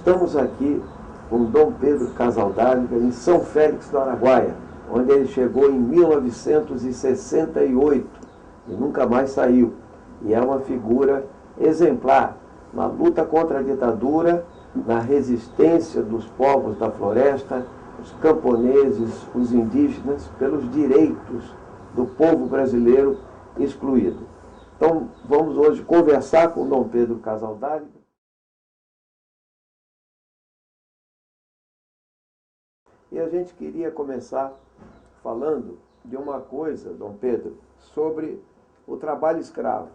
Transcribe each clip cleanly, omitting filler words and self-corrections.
Estamos aqui com Dom Pedro Casaldáliga em São Félix do Araguaia, onde ele chegou em 1968 e nunca mais saiu. E é uma figura exemplar na luta contra a ditadura, na resistência dos povos da floresta, os camponeses, os indígenas, pelos direitos do povo brasileiro excluído. Então, vamos hoje conversar com Dom Pedro Casaldáliga. E a gente queria começar falando de uma coisa, Dom Pedro, sobre o trabalho escravo.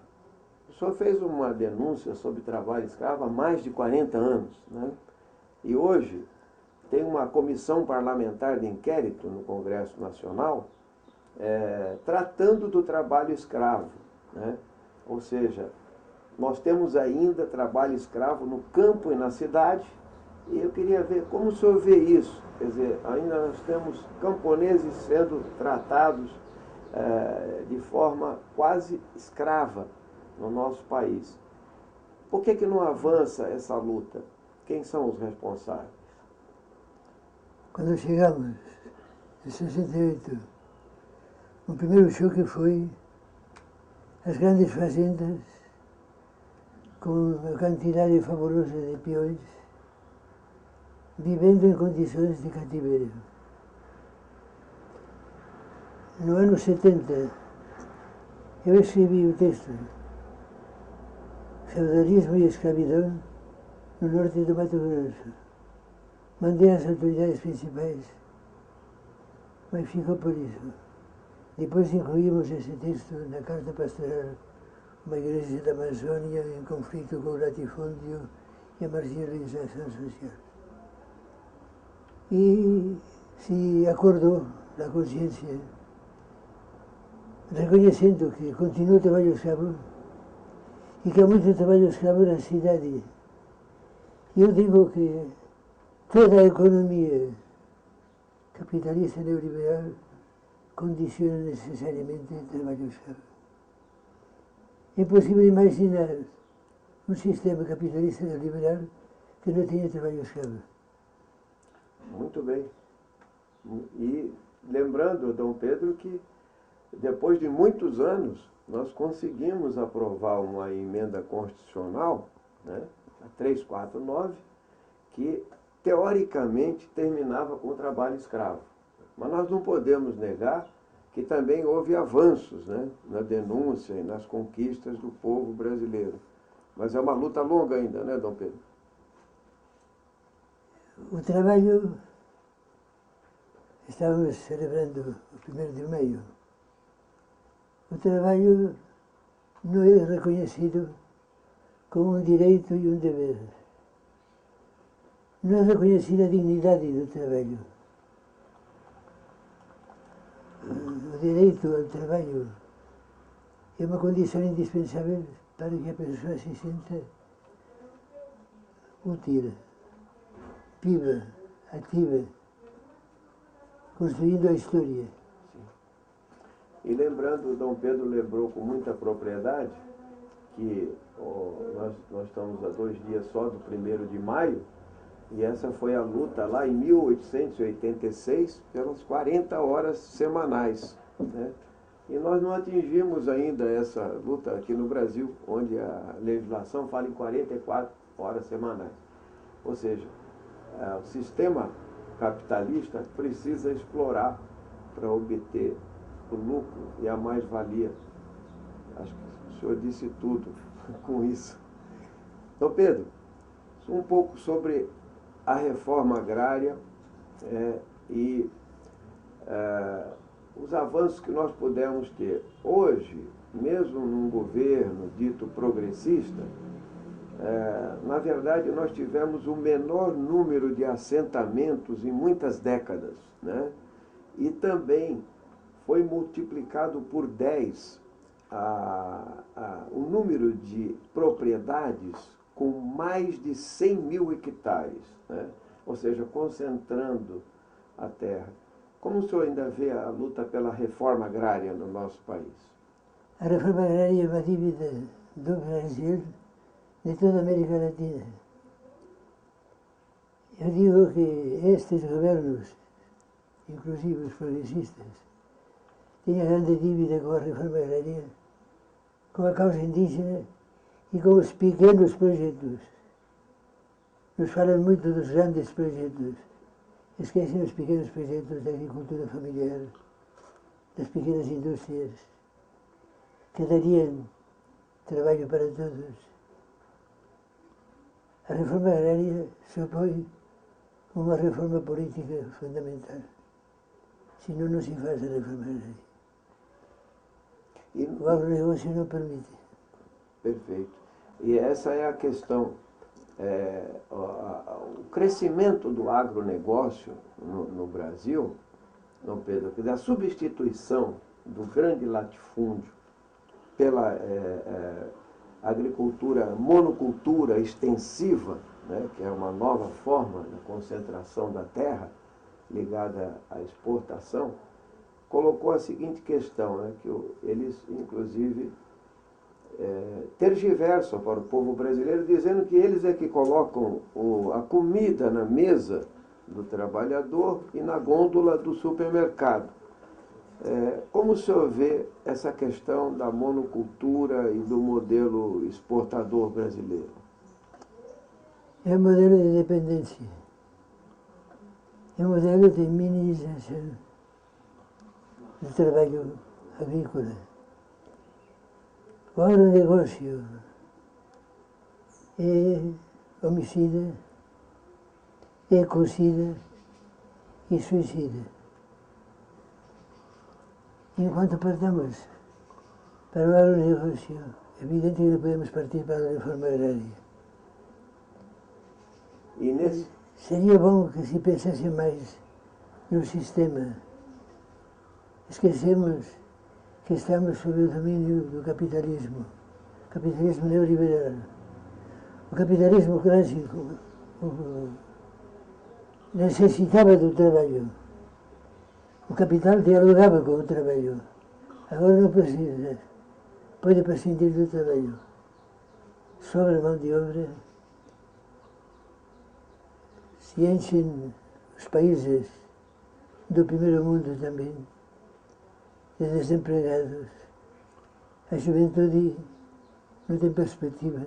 O senhor fez uma denúncia sobre trabalho escravo há mais de 40 anos, né? E hoje tem uma comissão parlamentar de inquérito no Congresso Nacional tratando do trabalho escravo, né? Ou seja, nós temos ainda trabalho escravo no campo e na cidade, e eu queria ver como o senhor vê isso. Quer dizer, ainda nós temos camponeses sendo tratados de forma quase escrava no nosso país. Por que não avança essa luta? Quem são os responsáveis? Quando chegamos em 68, o primeiro choque foi as grandes fazendas com uma quantidade fabulosa de peões vivendo em condições de cativeiro. No ano 70, eu escrevi o texto Feudalismo e Escravidão no norte do Mato Grosso. Mandei às autoridades principais, mas ficou por isso. Depois incluímos esse texto na Carta Pastoral, uma igreja da Amazônia em conflito com o latifúndio e a marginalização social. E se acordou da consciência, reconhecendo que continua o trabalho escravo e que há muito trabalho escravo na cidade. E eu digo que toda a economia capitalista neoliberal condiciona necessariamente o trabalho escravo. É impossível imaginar um sistema capitalista neoliberal que não tenha trabalho escravo. Muito bem. E lembrando, Dom Pedro, que depois de muitos anos nós conseguimos aprovar uma emenda constitucional, né, a 349, que teoricamente terminava com o trabalho escravo. Mas nós não podemos negar que também houve avanços, né, na denúncia e nas conquistas do povo brasileiro. Mas é uma luta longa ainda, né, Dom Pedro? O trabalho, estávamos celebrando o 1º de maio, o trabalho não é reconhecido como um direito e um dever. Não é reconhecida a dignidade do trabalho. O direito ao trabalho é uma condição indispensável para que a pessoa se sinta útil, viva, ativa, construindo a história. Sim. E lembrando, Dom Pedro lembrou com muita propriedade que nós estamos a 2 dias só do 1º de maio, e essa foi a luta lá em 1886 pelas 40 horas semanais, né? E nós não atingimos ainda essa luta aqui no Brasil, onde a legislação fala em 44 horas semanais. Ou seja, o sistema capitalista precisa explorar para obter o lucro e a mais-valia. Acho que o senhor disse tudo com isso. Então, Pedro, um pouco sobre a reforma agrária e os avanços que nós pudemos ter. Hoje, mesmo num governo dito progressista, na verdade nós tivemos o menor número de assentamentos em muitas décadas, né? E também foi multiplicado por 10 o número de propriedades com mais de 100 mil hectares, né? Ou seja, concentrando a terra. Como o senhor ainda vê a luta pela reforma agrária no nosso país? A reforma agrária é uma dívida do Brasil, de toda a América Latina. Eu digo que estes governos, inclusive os progressistas, tinham grande dívida com a reforma agrária, com a causa indígena e com os pequenos projetos. Nos falam muito dos grandes projetos. Esquecem os pequenos projetos da agricultura familiar, das pequenas indústrias, que dariam trabalho para todos. A reforma agrária supõe uma reforma política fundamental. Senão não se faz a reforma agrária. O agronegócio não permite. Perfeito. E essa é a questão. O crescimento do agronegócio no Brasil, Dom Pedro, da substituição do grande latifúndio pela agricultura, monocultura extensiva, né, que é uma nova forma de concentração da terra ligada à exportação, colocou a seguinte questão, né, que eles, inclusive, tergiversam para o povo brasileiro, dizendo que eles é que colocam a comida na mesa do trabalhador e na gôndola do supermercado. Como o senhor vê essa questão da monocultura e do modelo exportador brasileiro? É um modelo de dependência. É um modelo de minimização do trabalho agrícola. O agronegócio é homicida, é ecocida e suicida. Enquanto partamos para o agronegócio, é evidente que não podemos partir para a reforma agrária. Seria bom que se pensasse mais no sistema. Esquecemos que estamos sob o domínio do capitalismo neoliberal. O capitalismo clássico necessitava do trabalho. O capital dialogava com o trabalho. Agora não precisa. Pode prescindir do trabalho. Sobra mão de obra. Se enchem os países do primeiro mundo também de desempregados. A juventude não tem perspectiva.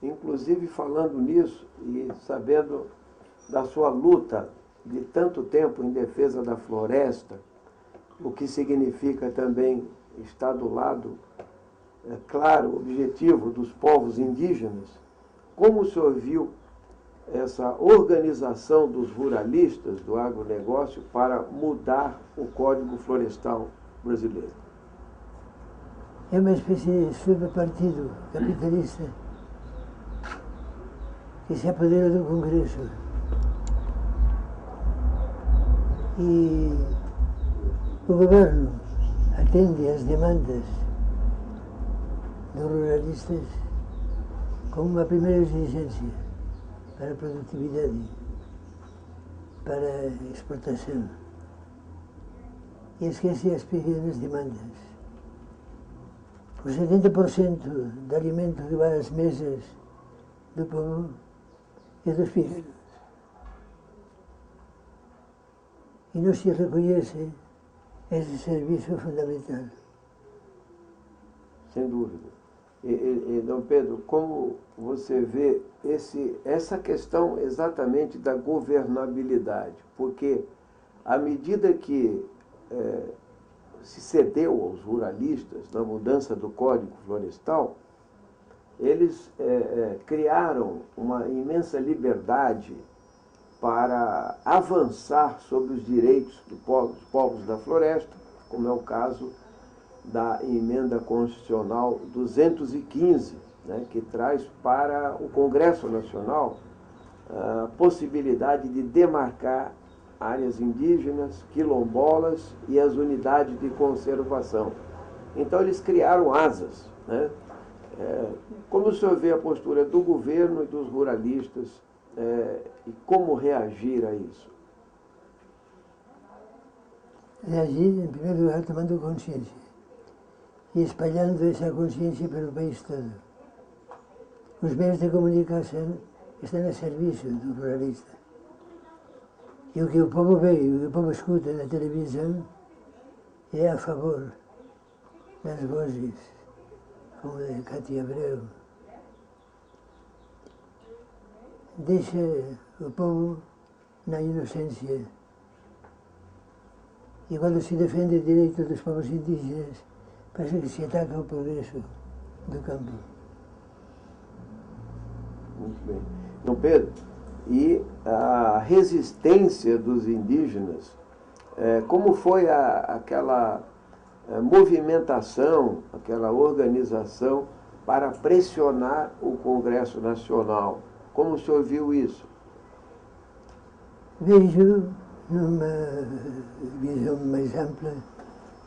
Inclusive, falando nisso e sabendo da sua luta de tanto tempo em defesa da floresta, o que significa também estar do lado, claro, objetivo dos povos indígenas, como o senhor viu essa organização dos ruralistas do agronegócio para mudar o Código Florestal brasileiro? É uma espécie de subpartido capitalista que se apodera do Congresso. E o governo atende às demandas dos ruralistas como uma primeira exigência para a produtividade, para a exportação. E esquece as pequenas demandas. Os 70% do alimento que vai às mesas do povo é dos pequenos. E não se reconhece esse serviço fundamental. Sem dúvida. Dom Pedro, como você vê essa questão exatamente da governabilidade? Porque à medida que se cedeu aos ruralistas na mudança do Código Florestal, eles criaram uma imensa liberdade para avançar sobre os direitos dos povos da floresta, como é o caso da Emenda Constitucional 215, né, que traz para o Congresso Nacional a possibilidade de demarcar áreas indígenas, quilombolas e as unidades de conservação. Então eles criaram asas, né? Como o senhor vê a postura do governo e dos ruralistas e como reagir a isso? Reagir, em primeiro lugar, tomando consciência e espalhando essa consciência pelo país todo. Os meios de comunicação estão a serviço do ruralista. E o que o povo vê, o que o povo escuta na televisão é a favor das vozes, como a de Cátia Abreu. Deixa o povo na inocência. E quando se defende o direito dos povos indígenas, parece que se ataca o progresso do campo. Muito bem. Dom Pedro, e a resistência dos indígenas, como foi aquela movimentação, aquela organização para pressionar o Congresso Nacional? Como o senhor viu isso? Vejo, numa visão mais ampla,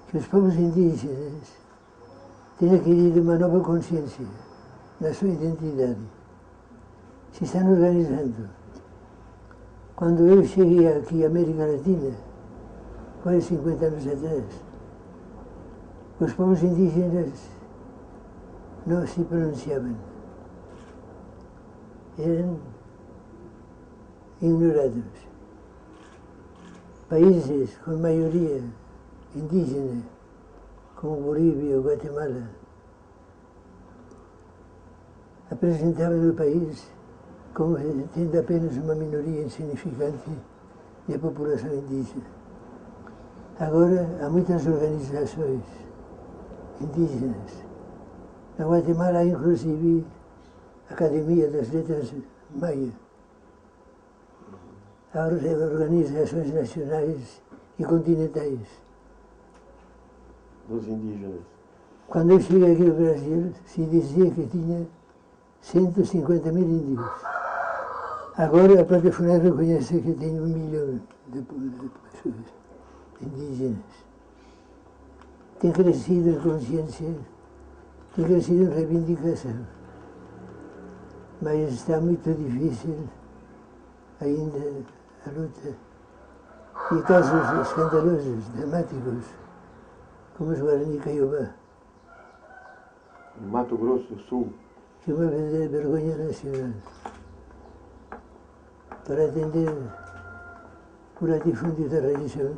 que os povos indígenas têm adquirido uma nova consciência na sua identidade. Se estão organizando. Quando eu cheguei aqui à América Latina, quase 50 anos atrás, os povos indígenas não se pronunciavam. Eram ignorados. Países com maioria indígena, como Bolívia ou Guatemala, apresentavam o país como tendo apenas uma minoria insignificante da população indígena. Agora, há muitas organizações indígenas. Na Guatemala, há inclusive a Academia das Letras Maia. Há organizações nacionais e continentais. Dos indígenas. Quando eu cheguei aqui no Brasil, se dizia que tinha 150 mil índios. Agora a própria FUNAI reconhece que tem 1 milhão de pessoas indígenas. Tem crescido em consciência, tem crescido em reivindicação. Mas está muito difícil ainda a luta. E casos escandalosos, dramáticos, como os Guarani Kaiowá. No Mato Grosso do Sul. Que é uma verdadeira vergonha nacional. Para atender o latifúndio da religião,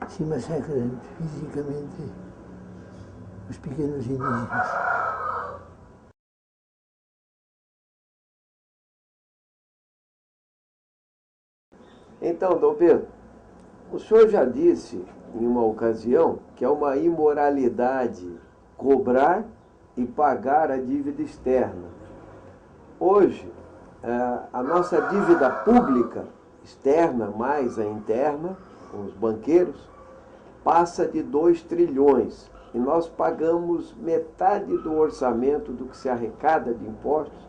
se massacram fisicamente os pequenos indígenas. Então, Dom Pedro, o senhor já disse em uma ocasião que é uma imoralidade cobrar e pagar a dívida externa. Hoje, a nossa dívida pública externa mais a interna, com os banqueiros, passa de 2 trilhões. E nós pagamos metade do orçamento do que se arrecada de impostos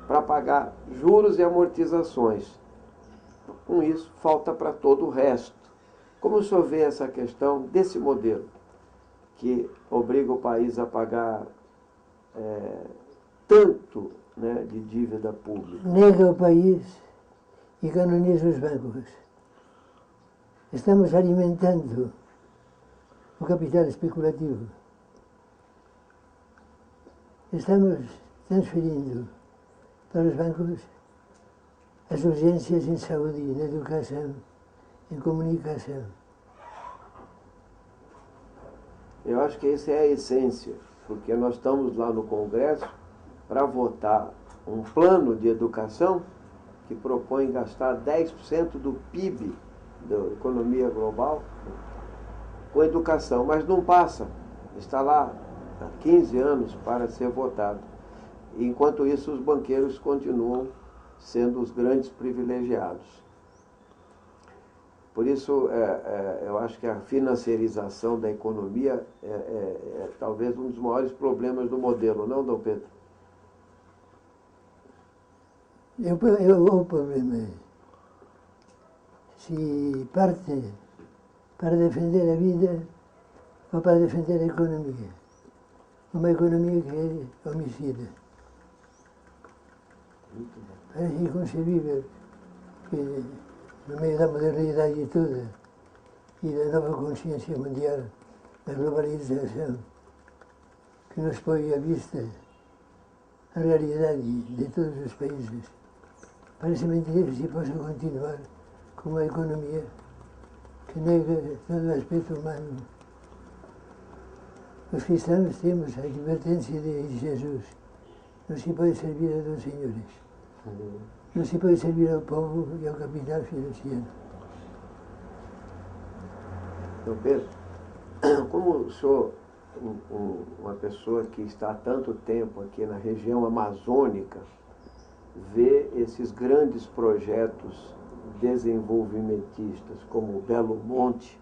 para pagar juros e amortizações. Com isso, falta para todo o resto. Como o senhor vê essa questão desse modelo, que obriga o país a pagar tanto, né, de dívida pública? Nega o país e canoniza os bancos. Estamos alimentando o capital especulativo. Estamos transferindo para os bancos as urgências em saúde, na educação, em comunicação. Eu acho que essa é a essência, porque nós estamos lá no Congresso para votar um plano de educação que propõe gastar 10% do PIB da economia global com educação, mas não passa. Está lá há 15 anos para ser votado. Enquanto isso, os banqueiros continuam sendo os grandes privilegiados. Por isso, eu acho que a financiarização da economia é talvez um dos maiores problemas do modelo, não, Dom Pedro? O problema é se parte para defender a vida ou para defender a economia. Uma economia que é homicida. Parece inconcebível que, no meio da modernidade toda e da nova consciência mundial, da globalização, que nos põe à vista a realidade de todos os países, parece mentira que se possa continuar com uma economia que nega todo o aspecto humano. Os cristãos temos a advertência de Jesus: não se pode servir a dois senhores. Não se pode servir ao povo e ao capital financeiro. Dom Pedro, como o senhor, uma pessoa que está há tanto tempo aqui na região amazônica, vê esses grandes projetos desenvolvimentistas como Belo Monte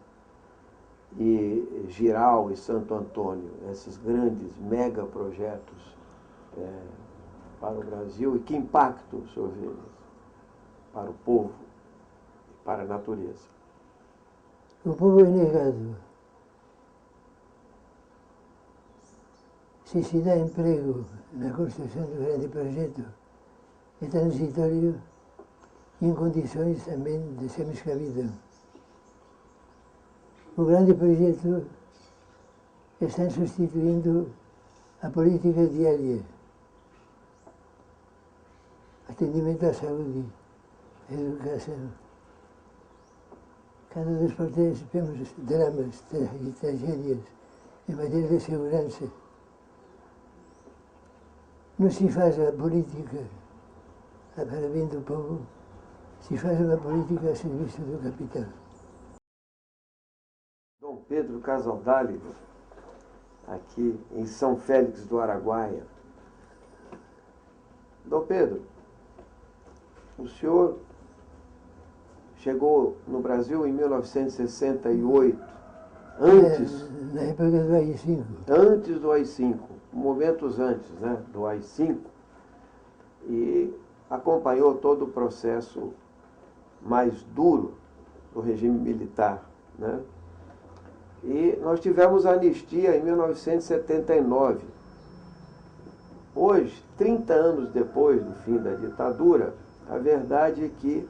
e Jirau e Santo Antônio, esses grandes megaprojetos para o Brasil, e que impacto o senhor vê para o povo e para a natureza? O povo é negado. Se dá emprego na construção do grande projeto, é transitório em condições também de semi-escravidão. O grande projeto está substituindo a política diária. Atendimento à saúde, à educação. Cada 2 por 3 vemos dramas e tragédias em matéria de segurança. Não se faz a política para bem do povo, se faz uma política a serviço do capital. Dom Pedro Casaldáliga, aqui em São Félix do Araguaia. Dom Pedro, o senhor chegou no Brasil em 1968, antes... Na época do AI-5. Antes do AI-5, momentos antes, né, do AI-5, e acompanhou todo o processo mais duro do regime militar, né? E nós tivemos a anistia em 1979. Hoje, 30 anos depois do fim da ditadura, a verdade é que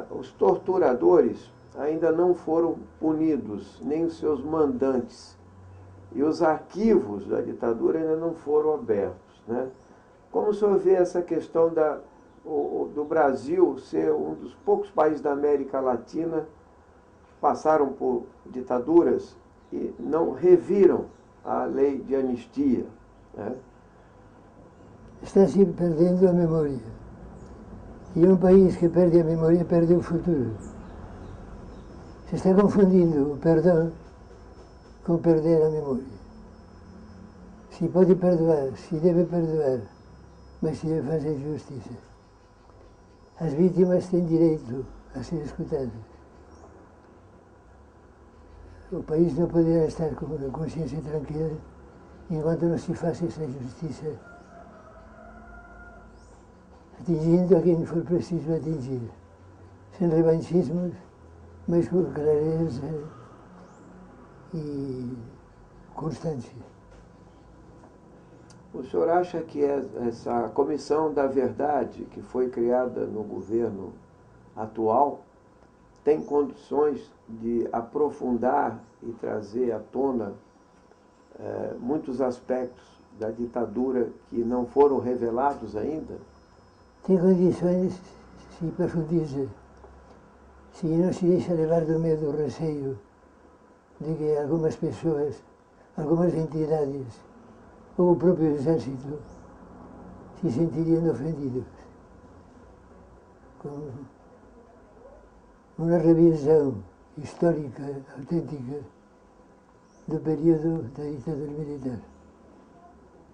os torturadores ainda não foram punidos, nem os seus mandantes. E os arquivos da ditadura ainda não foram abertos, né? Como o senhor vê essa questão do Brasil ser um dos poucos países da América Latina que passaram por ditaduras e não reviram a lei de anistia, né? Está se perdendo a memória. E um país que perde a memória perde o futuro. Se está confundindo o perdão com perder a memória. Se pode perdoar, se deve perdoar, mas se deve fazer justiça. As vítimas têm direito a ser escutadas. O país não poderá estar com a consciência tranquila enquanto não se faça essa justiça, atingindo a quem for preciso atingir, sem revanchismos, mas com clareza e constância. O senhor acha que essa Comissão da Verdade, que foi criada no governo atual, tem condições de aprofundar e trazer à tona muitos aspectos da ditadura que não foram revelados ainda? Tem condições, se profundiza, se não se deixa levar do medo, do receio de que algumas pessoas, algumas entidades, ou o próprio exército, se sentiriam ofendidos com uma revisão histórica, autêntica, do período da ditadura militar.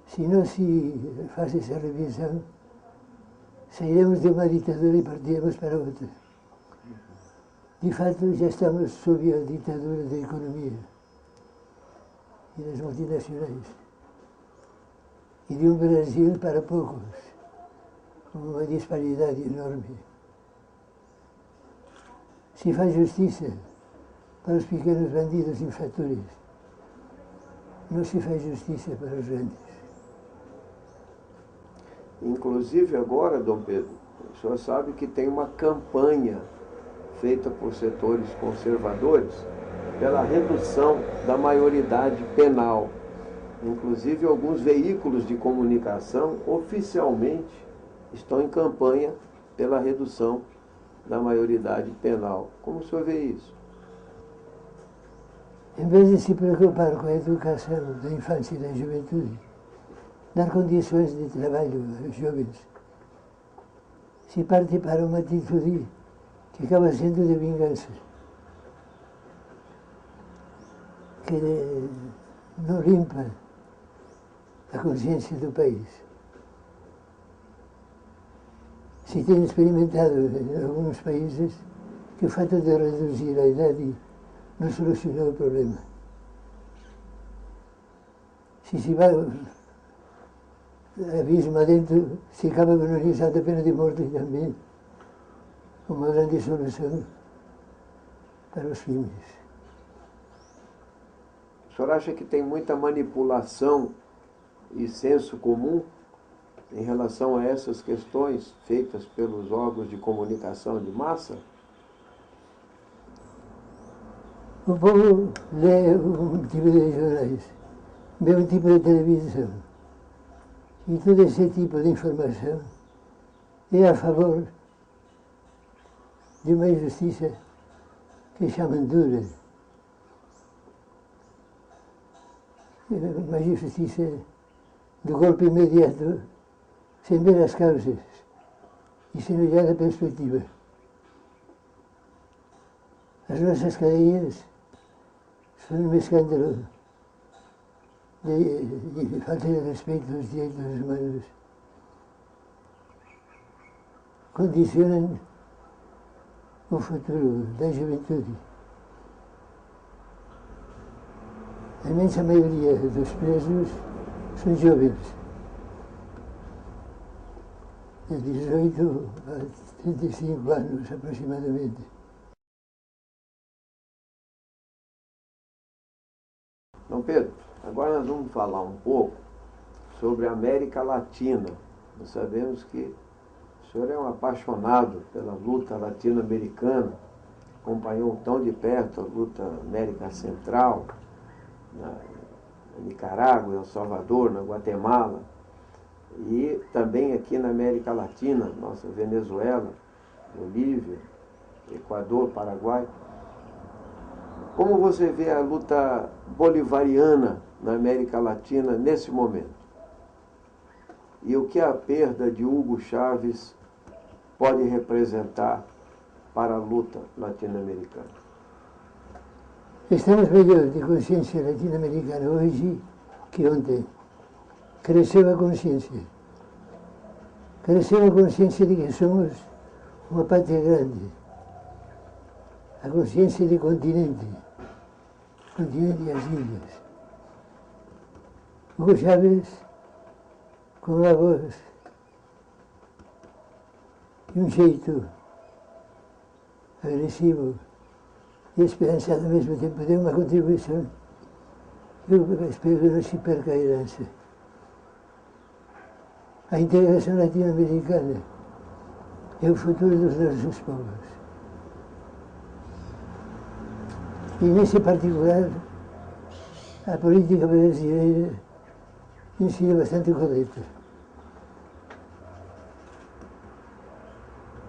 Se não se faz essa revisão, sairemos de uma ditadura e partiremos para outra. De fato, já estamos sob a ditadura da economia e das multinacionais. E de um Brasil para poucos, com uma disparidade enorme. Se faz justiça para os pequenos bandidos infratores, não se faz justiça para os grandes. Inclusive agora, Dom Pedro, o senhor sabe que tem uma campanha feita por setores conservadores pela redução da maioridade penal. Inclusive alguns veículos de comunicação oficialmente estão em campanha pela redução da maioridade penal. Como o senhor vê isso? Em vez de se preocupar com a educação da infância e da juventude, dar condições de trabalho aos jovens, se parte para uma atitude que acaba sendo de vingança, que não limpa a consciência do país. Se tem experimentado em alguns países que o fato de reduzir a idade não solucionou o problema. Se vai abismo adentro, se acaba canonizando a pena de morte também, uma grande solução para os crimes. O senhor acha que tem muita manipulação e senso comum em relação a essas questões feitas pelos órgãos de comunicação de massa? O povo lê um tipo de jornais, vê um tipo de televisão, e todo esse tipo de informação é a favor de uma injustiça que chamam dura. Uma injustiça do golpe imediato, sem ver as causas e sem olhar a perspectiva. As nossas cadeias são um escândalo de falta de respeito aos direitos humanos. Condicionam o futuro da juventude. A imensa maioria dos presos são jovens, de 18 a 35 anos aproximadamente. Dom Pedro, agora nós vamos falar um pouco sobre a América Latina. Nós sabemos que o senhor é um apaixonado pela luta latino-americana, acompanhou tão de perto a luta América Central, na Nicarágua, El Salvador, na Guatemala, e também aqui na América Latina, nossa Venezuela, Bolívia, Equador, Paraguai. Como você vê a luta bolivariana na América Latina nesse momento? E o que a perda de Hugo Chávez pode representar para a luta latino-americana? Estamos melhor de consciência latino-americana hoje que ontem. Cresceu a consciência. Cresceu a consciência de que somos uma pátria grande. A consciência de continente e as ilhas. Hugo Chávez, com uma voz e um jeito agressivo e esperançado ao mesmo tempo, deu uma contribuição. Eu espero que não se perca a herança. A integração latino-americana é o futuro dos nossos povos. E nesse particular, a política brasileira tem sido bastante correta.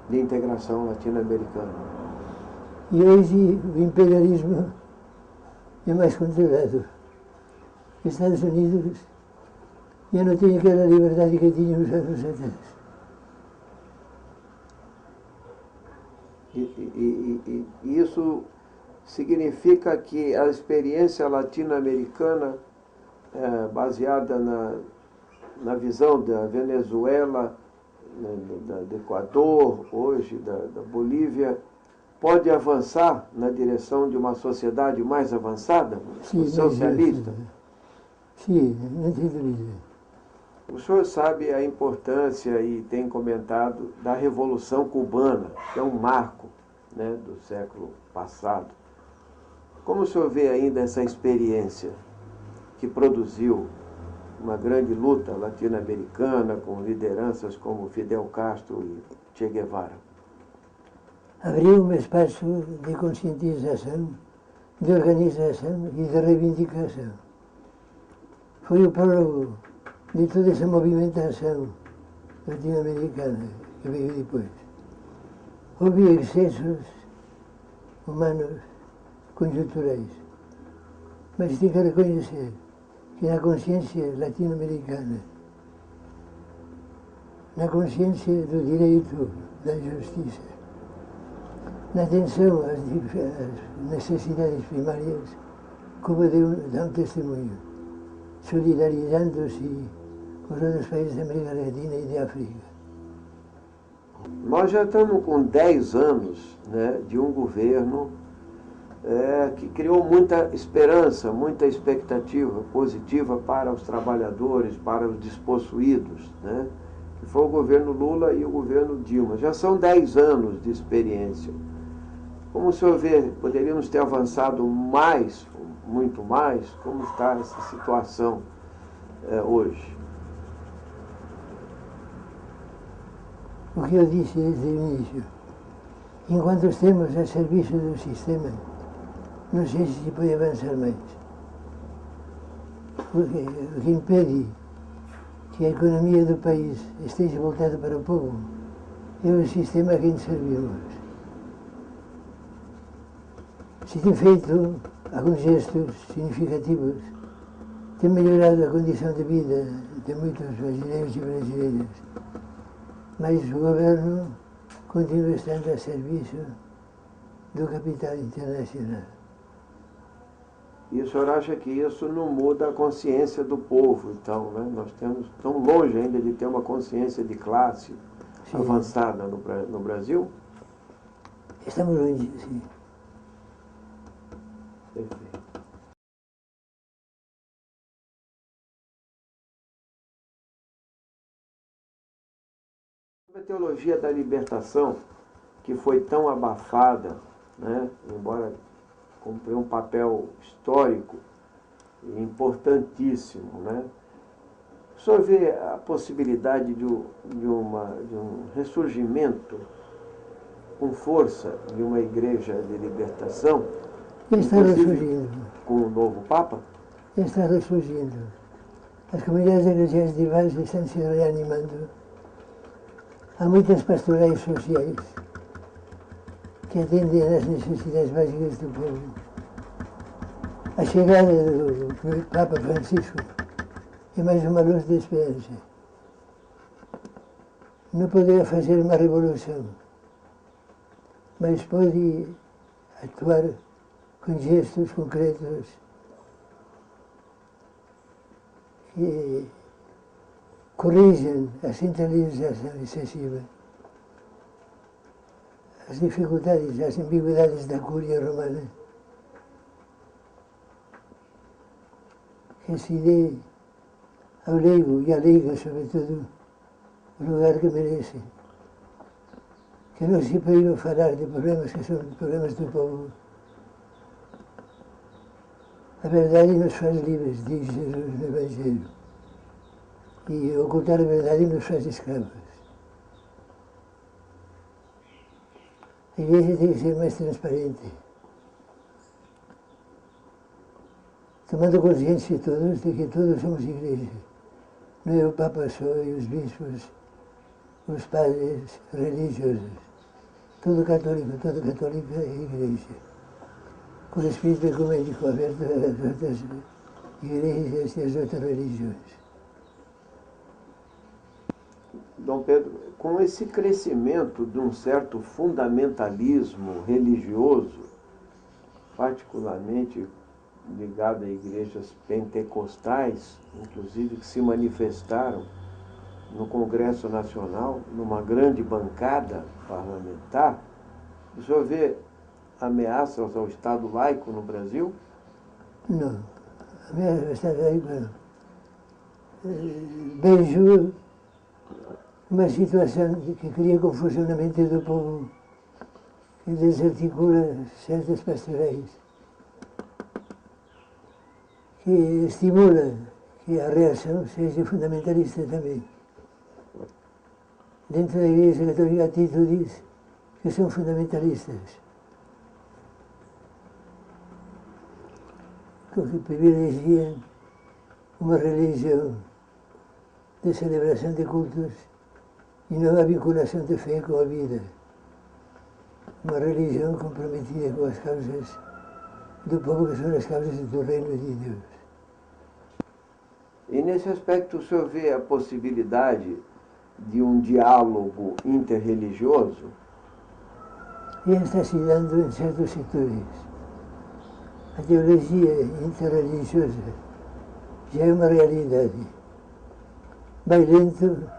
De integração latino-americana. E hoje o imperialismo é mais controlado. Nos Estados Unidos já não tem aquela liberdade que tinha uns anos atrás. E isso significa que a experiência latino-americana, baseada na visão da Venezuela, do Equador, hoje da Bolívia, pode avançar na direção de uma sociedade mais avançada, Sim, socialista? Sim, não tem dúvida. O senhor sabe a importância, e tem comentado, da Revolução Cubana, que é um marco, né, do século passado. Como o senhor vê ainda essa experiência que produziu uma grande luta latino-americana com lideranças como Fidel Castro e Che Guevara? Abriu um espaço de conscientização, de organização e de reivindicação. Foi o prólogo de toda essa movimentação latino-americana que veio depois. Houve excessos humanos conjunturais, mas tem que reconhecer que na consciência latino-americana, na consciência do direito, da justiça, na atenção às necessidades primárias, Cuba dá um testemunho, solidarizando-se com os outros países da América Latina e de África. Nós já estamos com 10 anos, né, de um governo que criou muita esperança, muita expectativa positiva para os trabalhadores, para os despossuídos, né, que foi o governo Lula e o governo Dilma. Já são 10 anos de experiência. Como o senhor vê, poderíamos ter avançado mais, muito mais? Como está essa situação hoje? O que eu disse desde o início, enquanto estemos a serviço do sistema, não sei se pode avançar mais. Porque o que impede que a economia do país esteja voltada para o povo é o sistema a quem servimos. Se tem feito alguns gestos significativos, tem melhorado a condição de vida de muitos brasileiros e brasileiras, mas o governo continua estando a serviço do capital internacional. E o senhor acha que isso não muda a consciência do povo, então, né? Nós estamos tão longe ainda de ter uma consciência de classe avançada no Brasil? Estamos longe, sim. Perfeito. A teologia da libertação, que foi tão abafada, né, embora cumpriu um papel histórico e importantíssimo, né? O senhor vê a possibilidade de um ressurgimento com força de uma igreja de libertação, Está ressurgindo. com o novo Papa? Está ressurgindo. As comunidades eclesiais de base estão se reanimando. Há muitas pastorais sociais que atendem às necessidades básicas do povo. A chegada do Papa Francisco é mais uma luz de esperança. Não poderá fazer uma revolução, mas pode atuar com gestos concretos que corrigem a centralização excessiva, as dificuldades, as ambiguidades da Cúria Romana, que se dê ao leigo e à leiga, sobretudo, o lugar que merece. Que não se proíba falar de problemas que são problemas do povo. A verdade nos faz livres, diz Jesus no Evangelho. E ocultar a verdade nos faz escravos. A igreja tem que ser mais transparente, tomando consciência de todos de que todos somos igreja. Não é o Papa só e os bispos, os padres religiosos. Todo católico é igreja. com o espírito ecumênico aberto às outras igrejas e às outras religiões. Dom Pedro, com esse crescimento de um certo fundamentalismo religioso, particularmente ligado a igrejas pentecostais, inclusive que se manifestaram no Congresso Nacional, numa grande bancada parlamentar, o senhor vê ameaças ao Estado laico no Brasil? Não, ameaças ao Estado laico não. Vejo uma situação que cria confusão na mente do povo, que desarticula certas pastorais, que estimula que a reação seja fundamentalista também. Dentro da Igreja Católica há atitudes que são fundamentalistas, que privilegiam uma religião de celebração de cultos e não a vinculação de fé com a vida. Uma religião comprometida com as causas do povo, que são as causas do reino de Deus. E nesse aspecto o senhor vê a possibilidade de um diálogo interreligioso? E está se dando em certos setores. A teologia interreligiosa já é uma realidade. Vai lento,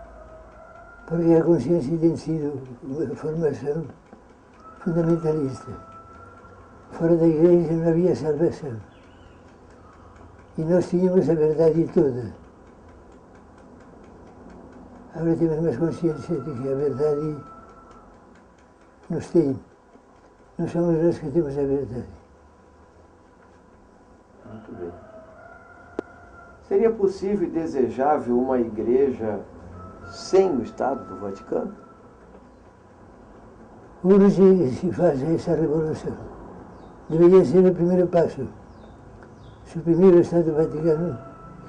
porque a consciência tem sido uma formação fundamentalista. Fora da igreja não havia salvação. E nós tínhamos a verdade toda. Agora temos mais consciência de que a verdade nos tem. Não somos nós que temos a verdade. Muito bem. Seria possível e desejável uma igreja sem o Estado do Vaticano? Hoje se faz essa revolução. Deveria ser o primeiro passo. Suprimir o Estado do Vaticano,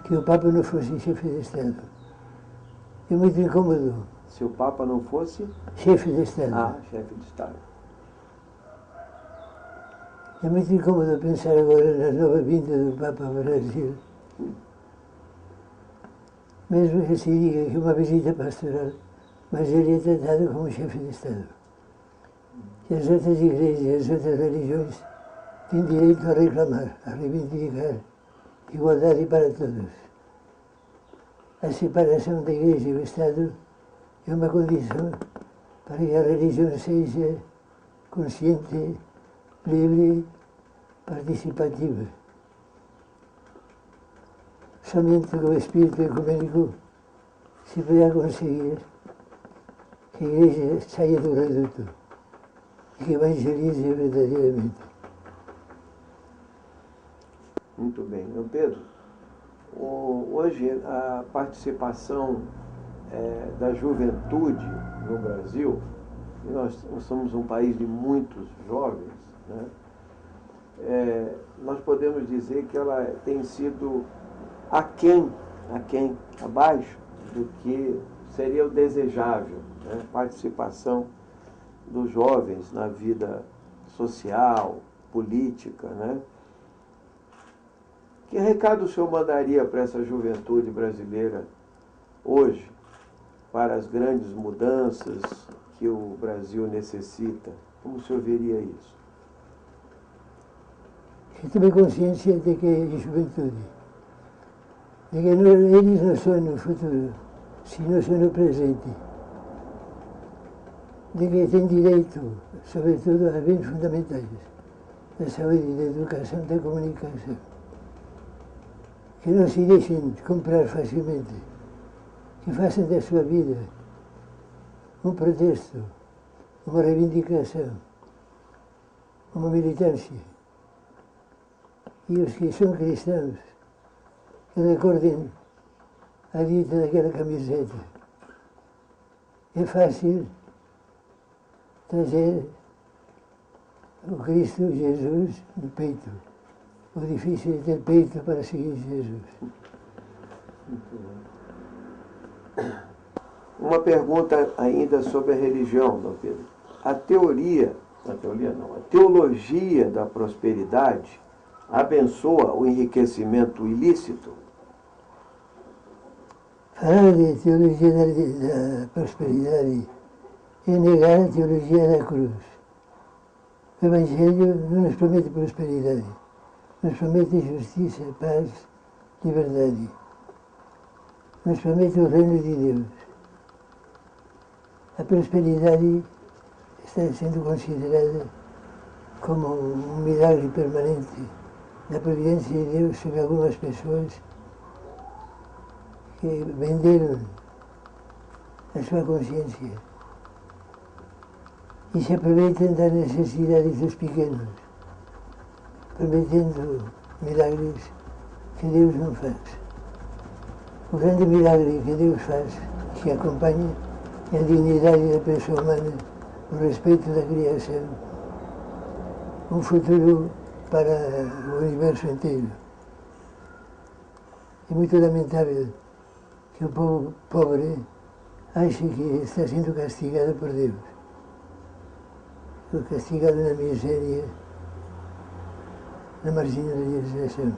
que o Papa não fosse chefe de Estado. É muito incômodo. Se o Papa não fosse? Chefe de Estado. Ah, chefe de Estado. É muito incômodo pensar agora na nova vinda do Papa ao Brasil. Mesmo que se diga que é uma visita pastoral, mas ele é tratado como chefe de Estado. E as outras igrejas, as outras religiões têm direito a reclamar, a reivindicar igualdade para todos. A separação da igreja e do Estado é uma condição para que a religião seja consciente, livre, participativa. Somente com o espírito ecumênico se poderá conseguir que a igreja saia do reduto e que evangelize verdadeiramente. Muito bem. Dom Pedro, hoje a participação da juventude no Brasil, e nós somos um país de muitos jovens, né? Nós podemos dizer que ela tem sido abaixo do que seria o desejável, né? Participação dos jovens na vida social, política, né? Que recado o senhor mandaria para essa juventude brasileira hoje, para as grandes mudanças que o Brasil necessita? Como o senhor veria isso? Que tome consciência de que é juventude, de que eles não são no futuro, senão são no presente, de que têm direito, sobretudo, a bens fundamentais, da saúde, da educação, da comunicação, que não se deixem comprar facilmente, que façam da sua vida um protesto, uma reivindicação, uma militância. E os que são cristãos, que recordem a dita daquela camiseta. É fácil trazer o Cristo Jesus no peito. O difícil é ter peito para seguir Jesus. Uma pergunta ainda sobre a religião, Dom Pedro. A teoria A teoria não. A teologia da prosperidade abençoa o enriquecimento ilícito? Falar de teologia da prosperidade é negar a teologia da cruz. O Evangelho não nos promete prosperidade, nos promete justiça, paz, liberdade. Nos promete o reino de Deus. A prosperidade está sendo considerada como um milagre permanente da providência de Deus sobre algumas pessoas que venderam a sua consciência e se aproveitam das necessidades dos pequenos, prometendo milagres que Deus não faz. O grande milagre que Deus faz, que acompanha, é a dignidade da pessoa humana, o respeito da criação, um futuro para o universo inteiro. É muito lamentável que o povo pobre ache que está sendo castigado por Deus. Foi castigado na miséria, na marginalização.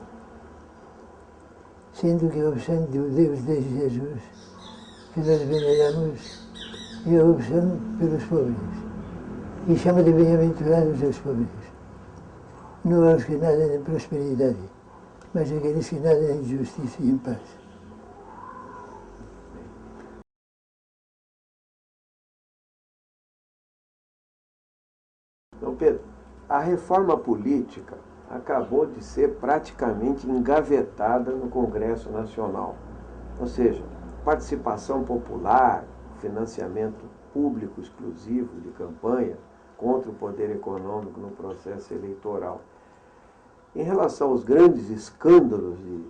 Sendo que a opção do Deus de Jesus, que nós veneramos, é a opção pelos pobres. E chama de bem-aventurados os pobres. Não aos que nadam em prosperidade, mas aqueles que nadam em justiça e em paz. Então, Pedro, a reforma política acabou de ser praticamente engavetada no Congresso Nacional. Ou seja, participação popular, financiamento público exclusivo de campanha contra o poder econômico no processo eleitoral. Em relação aos grandes escândalos de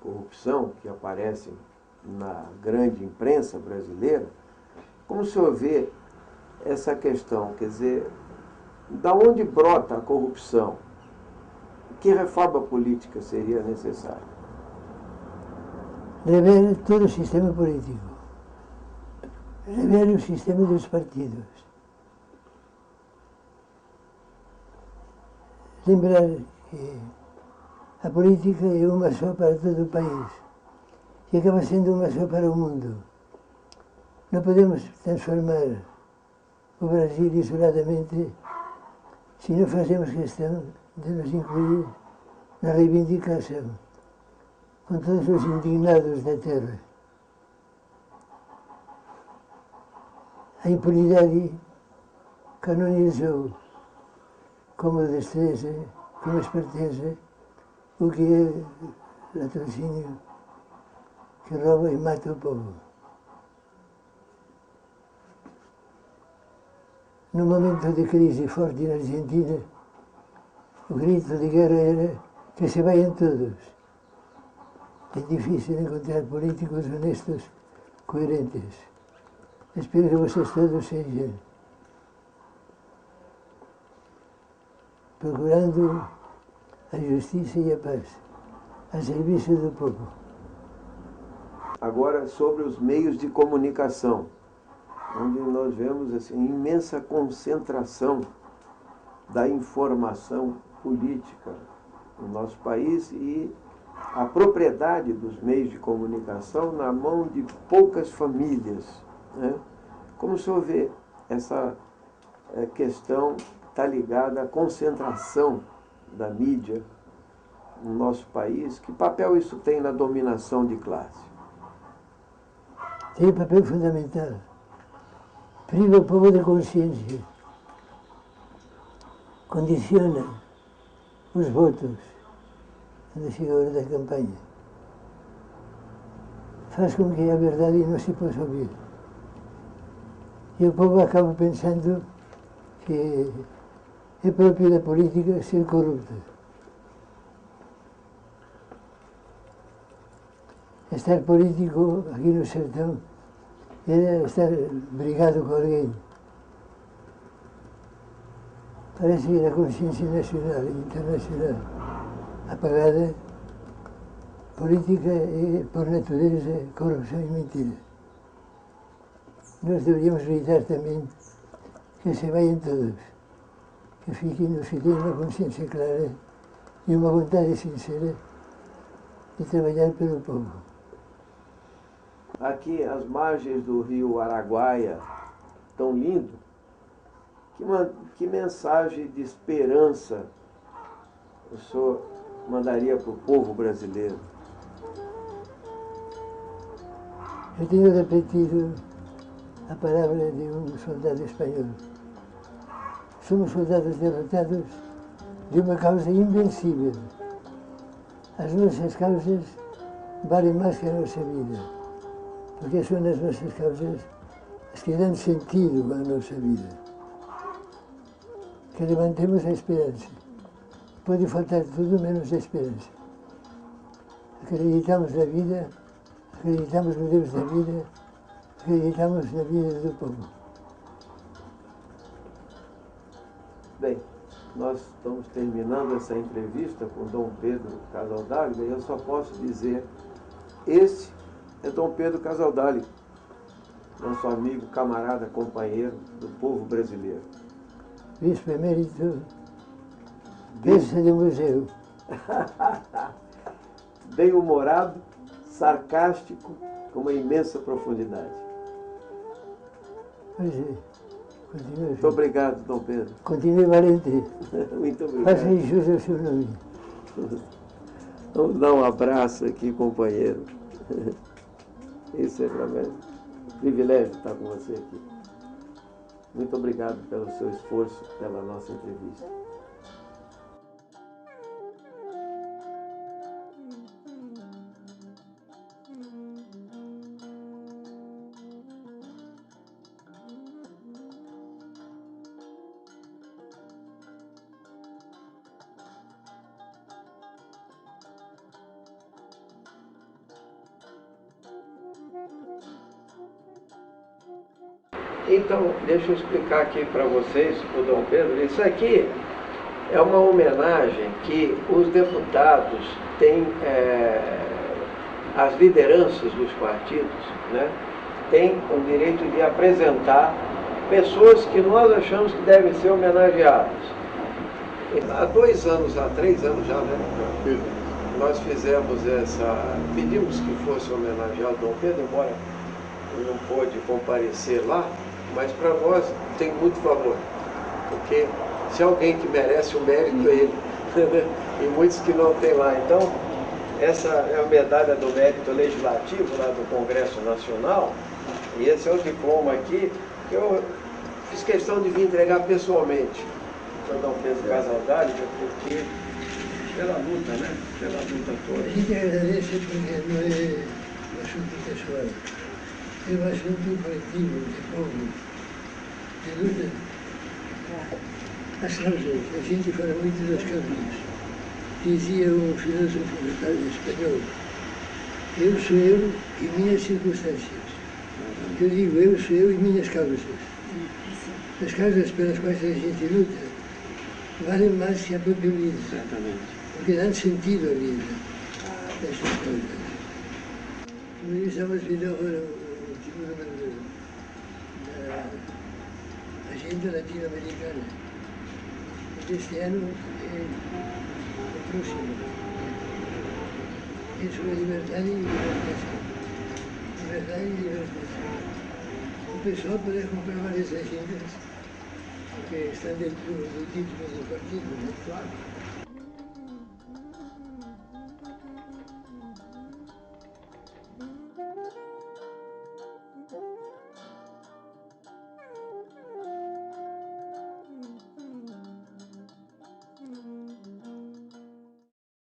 corrupção que aparecem na grande imprensa brasileira, como o senhor vê essa questão? Quer dizer, da onde brota a corrupção? Que reforma política seria necessária? Rever todo o sistema político. Rever o sistema dos partidos. Lembrar que a política é uma só para todo o país e acaba sendo uma só para o mundo. Não podemos transformar o Brasil isoladamente se não fazemos questão de nos incluir na reivindicação com todos os indignados da terra. A impunidade canonizou como destreza, como esperteza, o que é latrocínio que rouba e mata o povo. No momento de crise forte na Argentina, o grito de guerra era que se vayan todos. É difícil encontrar políticos honestos, coerentes. Espero que vocês todos sejam. Procurando a justiça e a paz, a serviço do povo. Agora, sobre os meios de comunicação, onde nós vemos assim, imensa concentração da informação política no nosso país e a propriedade dos meios de comunicação na mão de poucas famílias, né? Como o senhor vê essa questão está ligada à concentração da mídia no nosso país? Que papel isso tem na dominação de classe? Tem um papel fundamental. Priva o povo de consciência. Condiciona os votos quando chega a hora da campanha. Faz com que a verdade não se possa ouvir. E o povo acaba pensando que é próprio da política ser corrupta. Estar político aqui no sertão era estar brigado com alguém. Parece que na consciência nacional e internacional apagada, política é, por natureza, corrupção e mentira. Nós deveríamos gritar também que se vayan todos. eu fiquei uma consciência clara e uma vontade sincera de trabalhar pelo povo. Aqui, às margens do rio Araguaia, tão lindo, que mensagem de esperança o senhor mandaria para o povo brasileiro? Eu tenho repetido a palavra de um soldado espanhol. Somos soldados derrotados de uma causa invencível. As nossas causas valem mais que a nossa vida, porque são as nossas causas as que dão sentido à nossa vida. Que levantemos a esperança. Pode faltar tudo menos a esperança. Acreditamos na vida, acreditamos no Deus da vida, acreditamos na vida do povo. Bem, nós estamos terminando essa entrevista com Dom Pedro Casaldáliga e eu só posso dizer, esse é Dom Pedro Casaldáliga, nosso amigo, camarada, companheiro do povo brasileiro. Bispo emérito, besta do museu. Bem-humorado, sarcástico, com uma imensa profundidade. Pois é, continue. Muito obrigado, Dom Pedro. Continue valente. Muito obrigado. Faça jus ao seu nome. Vamos dar um abraço aqui, companheiro. Isso é para mim um privilégio estar com você aqui. Muito obrigado pelo seu esforço, pela nossa entrevista. Então, deixa eu explicar aqui para vocês, o Dom Pedro, isso aqui é uma homenagem que os deputados têm, as lideranças dos partidos, né, têm o direito de apresentar pessoas que nós achamos que devem ser homenageadas. Há 2 anos, há 3 anos já, né, nós fizemos pedimos que fosse homenageado Dom Pedro, embora ele não pôde comparecer lá, mas para nós tem muito valor, porque se alguém que merece o mérito é ele, e muitos que não tem lá. Então, essa é a medalha do mérito legislativo lá do Congresso Nacional, e esse é o diploma aqui, que eu fiz questão de vir entregar pessoalmente para Dom Pedro Casaldáliga, porque pela luta, né? Pela luta toda. A gente agradece porque não é um assunto pessoal, é um assunto coletivo, de povo, de luta. As causas, a gente fala muito das causas. Dizia um filósofo espanhol, eu sou eu e minhas circunstâncias. Eu digo, eu sou eu e minhas causas. As causas pelas quais a gente luta valem mais que a própria vida. Certamente. Porque dão sentido à vida, essas coisas. Nós estamos vendo agora o último número da agenda latino-americana. Este ano é o próximo. É sobre liberdade e libertação. Liberdade e libertação. O pessoal pode comprar várias agendas, porque estão dentro do título do partido, né? Claro.